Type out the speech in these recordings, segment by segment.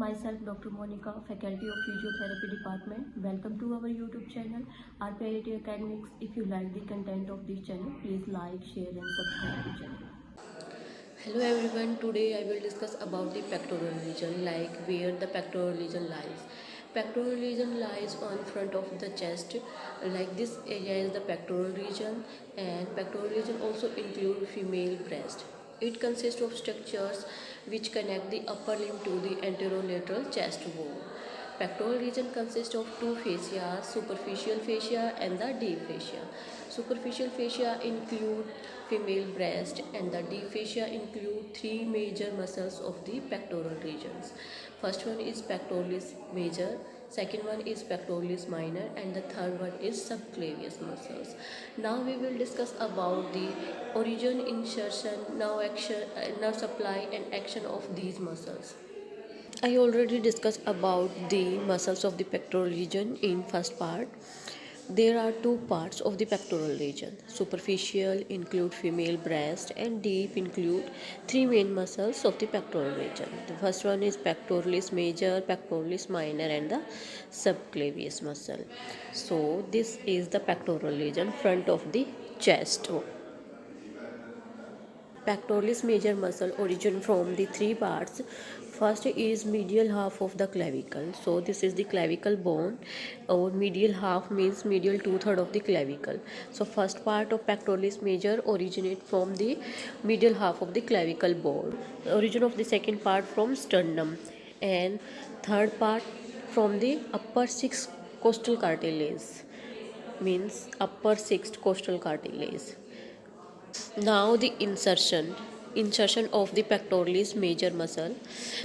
myself Dr. Monica, faculty of Physiotherapy Department. Welcome to our YouTube channel, RPIT Academics. If you like the content of this channel, please like, share and subscribe the channel. Hello everyone, today I will discuss about the pectoral region, like where the pectoral region lies. Pectoral region lies on front of the chest, like this area is the pectoral region, and pectoral region also include female breast. It consists of structures which connect the upper limb to the anterolateral chest wall. Pectoral region consists of two fascia, superficial fascia and the deep fascia. Superficial fascia include female breast and the deep fascia include three major muscles of the pectoral regions. First one is pectoralis major, second one is pectoralis minor and the third one is subclavius muscles. Now we will discuss about the origin, insertion, nerve supply and action of these muscles. I already discussed about the muscles of the pectoral region in first part. There are two parts of the pectoral region. Superficial include female breast and deep include three main muscles of the pectoral region. The first one is pectoralis major, pectoralis minor and the subclavius muscle. So this is the pectoral region front of the chest. Pectoralis major muscle origin from the three parts. First is medial half of the clavicle. So this is the clavicle bone. Or medial half means medial two-third of the clavicle. So first part of pectoralis major originate from the medial half of the clavicle bone. Origin of the second part from sternum, and third part from the upper sixth costal cartilage, means upper sixth costal cartilage. Now the insertion of the pectoralis major muscle.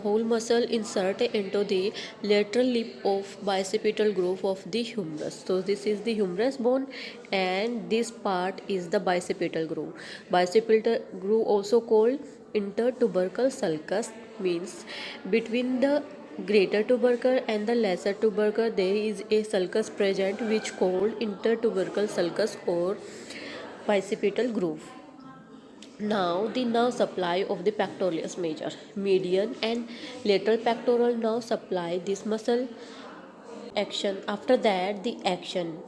Whole muscle insert into the lateral lip of bicipital groove of the humerus. So this is the humerus bone and this part is the bicipital groove. Bicipital groove also called intertubercle sulcus, means between the greater tubercle and the lesser tubercle there is a sulcus present which called intertubercle sulcus or bicipital groove. Now the nerve supply of the pectoralis major. Median and lateral pectoral nerve supply this muscle action. After that the action,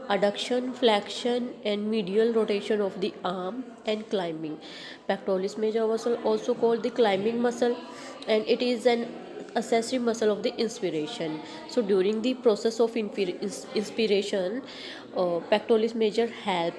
adduction, flexion and medial rotation of the arm and climbing. Pectoralis major muscle also called the climbing muscle, and it is an accessory muscle of the inspiration. So during the process of inspiration, pectoralis major help